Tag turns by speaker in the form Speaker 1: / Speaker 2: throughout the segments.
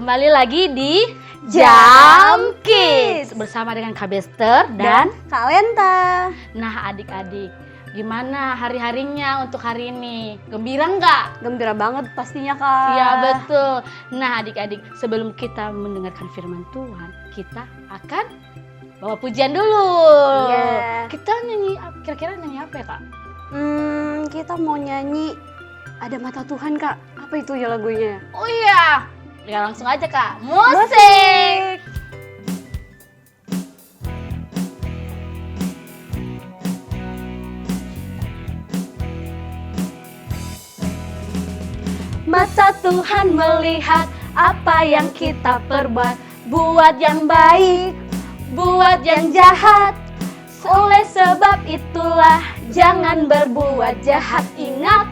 Speaker 1: Kembali lagi di Jam Kids bersama dengan Kak Bester dan
Speaker 2: Kak Lenta.
Speaker 1: Nah adik-adik, gimana hari-harinya untuk hari ini? Gembira nggak?
Speaker 2: Gembira banget pastinya Kak.
Speaker 1: Iya betul. Nah adik-adik, sebelum kita mendengarkan firman Tuhan, kita akan bawa pujian dulu.
Speaker 2: Iya.
Speaker 1: Kita nyanyi, kira-kira nyanyi apa ya Kak?
Speaker 2: Kita mau nyanyi Ada Mata Tuhan Kak. Apa itu ya lagunya?
Speaker 1: Oh iya, ya langsung aja Kak. Musik. Mata Tuhan melihat apa yang kita perbuat, buat yang baik, buat yang jahat. Oleh sebab itulah jangan berbuat jahat. Ingat,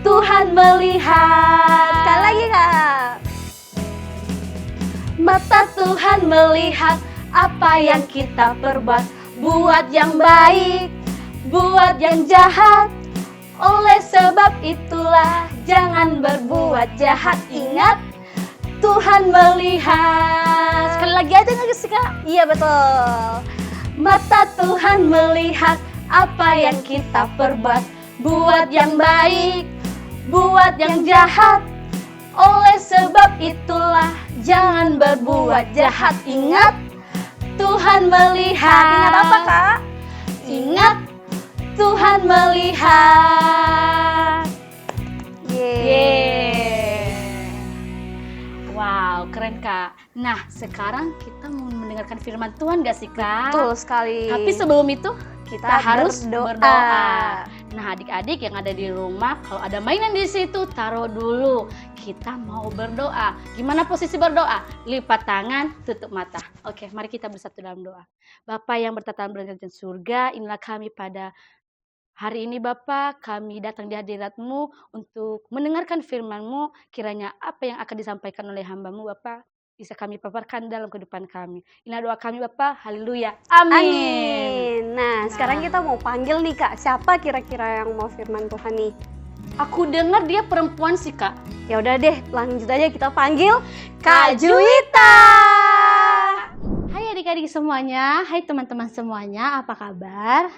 Speaker 1: Tuhan melihat.
Speaker 2: Sekali lagi Kak.
Speaker 1: Mata Tuhan melihat apa yang kita perbuat, buat yang baik, buat yang jahat. Oleh sebab itulah jangan berbuat jahat. Ingat, Tuhan melihat. Sekali lagi aja nggak sih Kak?
Speaker 2: Iya betul.
Speaker 1: Mata Tuhan melihat apa yang kita perbuat, buat yang baik, buat yang jahat. Oleh sebab itulah jangan berbuat jahat. Ingat, Tuhan melihat.
Speaker 2: Ingat apa Kak?
Speaker 1: Ingat, Tuhan melihat. Yeay. Wow, keren Kak. Nah, sekarang kita mau mendengarkan firman Tuhan gak sih Kak?
Speaker 2: Betul sekali.
Speaker 1: Tapi sebelum itu kita harus
Speaker 2: berdoa.
Speaker 1: berdoa. Nah, adik-adik yang ada di rumah, kalau ada mainan di situ taruh dulu. Kita mau berdoa. Gimana posisi berdoa? Lipat tangan, tutup mata. Oke, mari kita bersatu dalam doa. Bapa yang bertata di surga, inilah kami pada hari ini Bapa, kami datang di hadirat-Mu untuk mendengarkan firman-Mu. Kiranya apa yang akan disampaikan oleh hamba-Mu Bapa bisa kami paparkan dalam kehidupan kami. Inilah doa kami Bapa. Haleluya. Amin.
Speaker 2: Amin. Nah, sekarang kita mau panggil nih Kak. Siapa kira-kira yang mau firman Tuhan nih?
Speaker 1: Aku dengar dia perempuan sih Kak.
Speaker 2: Ya udah deh, lanjut aja kita panggil
Speaker 1: Kak
Speaker 2: Juwita.
Speaker 3: Hai adik-adik semuanya, hai teman-teman semuanya, apa kabar?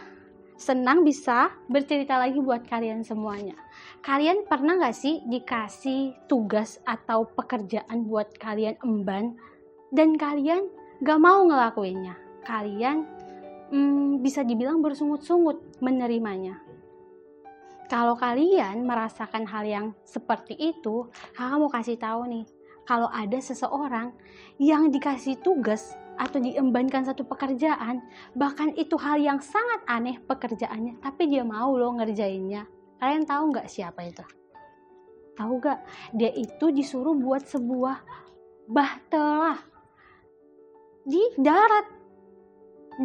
Speaker 3: Senang bisa bercerita lagi buat kalian semuanya. Kalian pernah gak sih dikasih tugas atau pekerjaan buat kalian emban dan kalian gak mau ngelakuinnya? Kalian bisa dibilang bersungut-sungut menerimanya. Kalau kalian merasakan hal yang seperti itu, kakak mau kasih tahu nih, kalau ada seseorang yang dikasih tugas atau diembankan satu pekerjaan, bahkan itu hal yang sangat aneh pekerjaannya, tapi dia mau loh ngerjainnya. Kalian tahu nggak siapa itu? Tahu nggak? Dia itu disuruh buat sebuah bahtera di darat.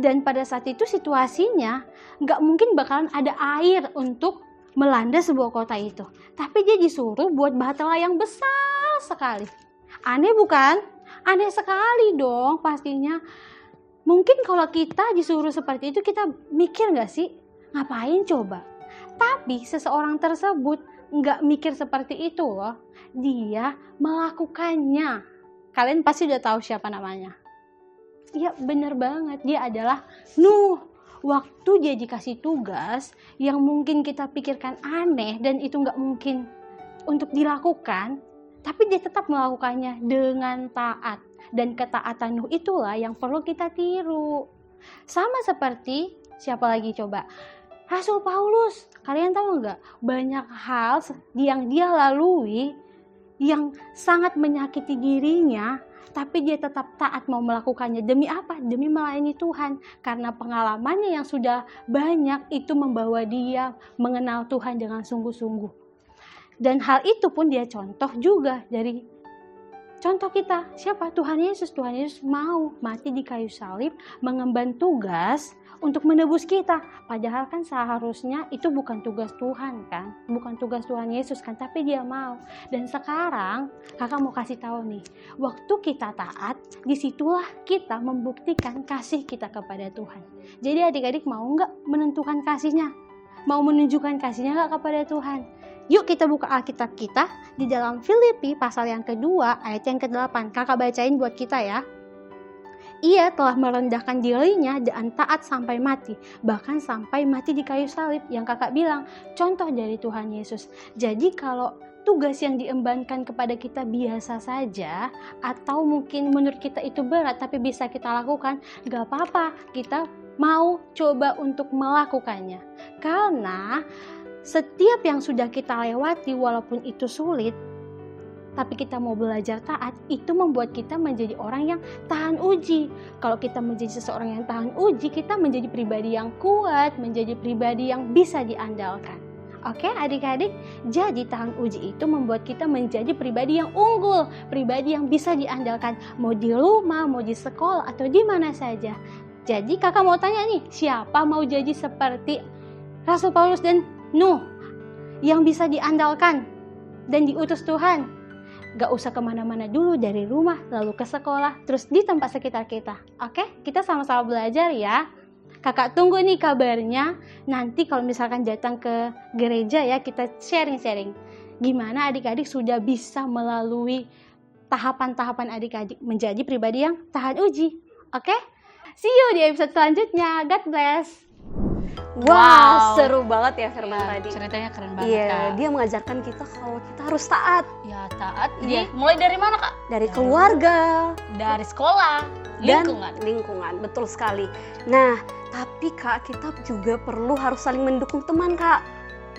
Speaker 3: Dan pada saat itu situasinya nggak mungkin bakalan ada air untuk melanda sebuah kota itu. Tapi dia disuruh buat bahtera yang besar sekali. Aneh bukan? Aneh sekali dong pastinya. Mungkin kalau kita disuruh seperti itu kita mikir gak sih? Ngapain coba? Tapi seseorang tersebut gak mikir seperti itu loh. Dia melakukannya. Kalian pasti udah tahu siapa namanya. Iya bener banget. Dia adalah Nuh. Waktu dia dikasih tugas yang mungkin kita pikirkan aneh dan itu gak mungkin untuk dilakukan, tapi dia tetap melakukannya dengan taat. Dan ketaatan Nuh itulah yang perlu kita tiru. Sama seperti, siapa lagi coba? Rasul Paulus. Kalian tahu nggak? Banyak hal yang dia lalui yang sangat menyakiti dirinya, tapi dia tetap taat mau melakukannya. Demi apa? Demi melayani Tuhan. Karena pengalamannya yang sudah banyak itu membawa dia mengenal Tuhan dengan sungguh-sungguh. Dan hal itu pun dia contoh juga dari contoh kita. Siapa? Tuhan Yesus. Tuhan Yesus mau mati di kayu salib, mengemban tugas untuk menebus kita. Padahal kan seharusnya itu bukan tugas Tuhan kan, bukan tugas Tuhan Yesus kan, tapi dia mau. Dan sekarang kakak mau kasih tahu nih, waktu kita taat, disitulah kita membuktikan kasih kita kepada Tuhan. Jadi adik-adik mau nggak menentukan kasihnya? Mau menunjukkan kasihnya nggak kepada Tuhan? Yuk kita buka Alkitab kita di dalam Filipi pasal yang kedua ayat yang ke-8. Kakak bacain buat kita ya. Ia telah merendahkan dirinya dan taat sampai mati, bahkan sampai mati di kayu salib, yang kakak bilang contoh dari Tuhan Yesus. Jadi kalau tugas yang diembankan kepada kita biasa saja, atau mungkin menurut kita itu berat tapi bisa kita lakukan, gak apa-apa, kita mau coba untuk melakukannya. Karena setiap yang sudah kita lewati walaupun itu sulit, tapi kita mau belajar taat, itu membuat kita menjadi orang yang tahan uji. Kalau kita menjadi seseorang yang tahan uji, kita menjadi pribadi yang kuat, menjadi pribadi yang bisa diandalkan. Oke adik-adik, jadi tahan uji itu membuat kita menjadi pribadi yang unggul, pribadi yang bisa diandalkan, mau di rumah, mau di sekolah, atau di mana saja. Jadi kakak mau tanya nih, siapa mau jadi seperti Rasul Paulus dan Nuh, yang bisa diandalkan dan diutus Tuhan? Gak usah kemana-mana dulu, dari rumah, lalu ke sekolah, terus di tempat sekitar kita. Oke, kita sama-sama belajar ya. Kakak tunggu nih kabarnya. Nanti kalau misalkan datang ke gereja ya, kita sharing-sharing. Gimana adik-adik sudah bisa melalui tahapan-tahapan adik-adik menjadi pribadi yang tahan uji. Oke? See you di episode selanjutnya. God bless.
Speaker 2: Wah, seru banget ya firman tadi.
Speaker 1: Ceritanya keren banget
Speaker 2: Iya,
Speaker 1: Kak.
Speaker 2: dia mengajarkan kita kalau kita harus taat
Speaker 1: Ya taat.
Speaker 2: Iya.
Speaker 1: Mulai dari mana Kak?
Speaker 2: dari keluarga
Speaker 1: Dari sekolah,
Speaker 2: dan
Speaker 1: lingkungan.
Speaker 2: lingkungan. Betul sekali. Nah, tapi Kak, kita juga perlu harus saling mendukung teman, Kak.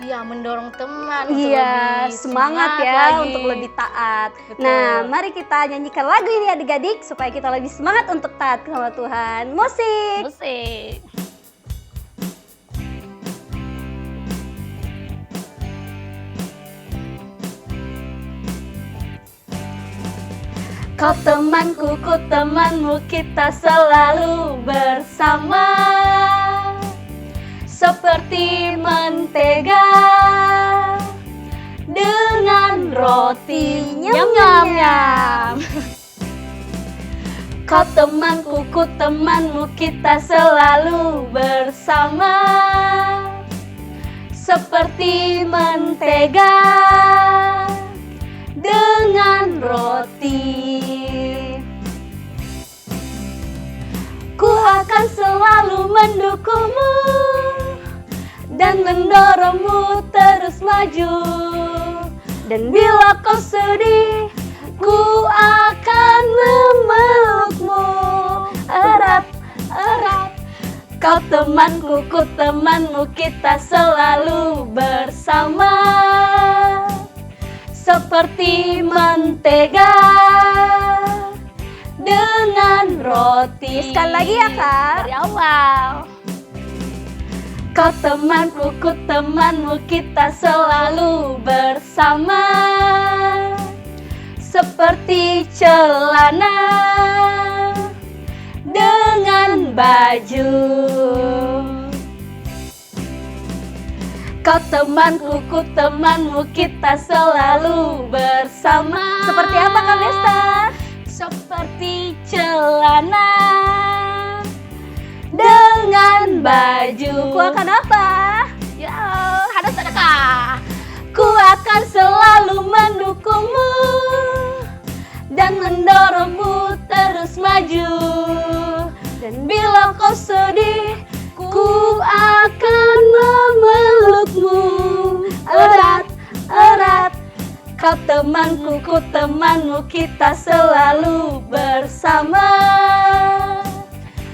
Speaker 1: Iya, mendorong teman untuk
Speaker 2: Iya,
Speaker 1: lebih
Speaker 2: semangat ya
Speaker 1: lagi.
Speaker 2: untuk lebih taat.
Speaker 1: Betul.
Speaker 2: Nah, mari kita nyanyikan lagu ini adik-adik supaya kita lebih semangat untuk taat sama Tuhan. Musik.
Speaker 1: Musik.
Speaker 2: Kau temanku, ku temanmu, kita selalu bersama. Seperti mentega dengan roti nyam-nyam. Kau temanku, ku temanmu, kita selalu bersama. Seperti mentega dengan roti. Ku akan selalu mendukungmu dan mendorongmu terus maju. Dan bila kau sedih, ku akan memelukmu erat-erat. Kau temanku, ku temanmu, kita selalu bersama. Seperti mentega dengan roti. Sekali lagi ya Kak.
Speaker 1: Dari awal.
Speaker 2: Kau temanku, ku temanmu, kita selalu bersama. Seperti celana dengan baju. Kau temanku, ku temanmu, kita selalu bersama. Seperti apa Kak Besta? Seperti celana dengan baju. Ku akan apa?
Speaker 1: Ya, harus ada Kak.
Speaker 2: Ku akan selalu mendukungmu dan mendorongmu terus maju. Dan bila kau sedih, ku akan memelukmu erat-erat. Kau temanku, ku temanmu, kita selalu bersama.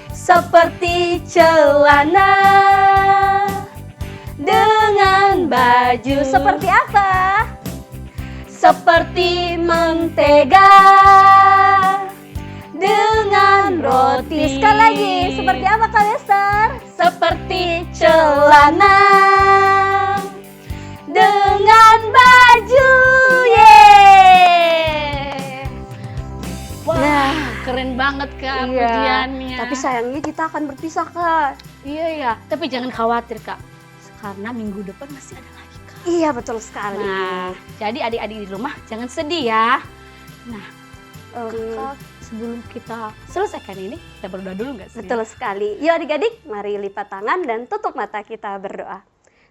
Speaker 2: Seperti celana dengan baju. Seperti apa? Seperti mentega dengan roti. Sekali lagi, seperti apa Kak Lester? Seperti celana dengan baju. Yeay.
Speaker 1: Wah,
Speaker 2: Nah,
Speaker 1: keren banget Kak
Speaker 2: iya.
Speaker 1: pujiannya.
Speaker 2: Tapi sayangnya kita akan berpisah Kak.
Speaker 1: Iya ya, tapi jangan khawatir Kak. Karena minggu depan masih ada lagi Kak.
Speaker 2: Iya betul sekali.
Speaker 1: Nah, jadi adik-adik di rumah jangan sedih ya. Nah, Kakak, sebelum kita selesaikan ini, kita berdoa dulu nggak sih?
Speaker 2: Betul sekali. Yuk adik-adik, mari lipat tangan dan tutup mata kita berdoa.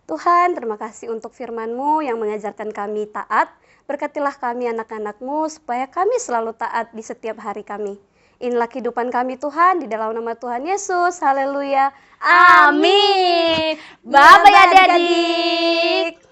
Speaker 2: Tuhan, terima kasih untuk firman-Mu yang mengajarkan kami taat. Berkatilah kami anak-anak-Mu supaya kami selalu taat di setiap hari kami. Inilah kehidupan kami Tuhan, di dalam nama Tuhan Yesus. Haleluya.
Speaker 1: Amin. Bye-bye adik-adik.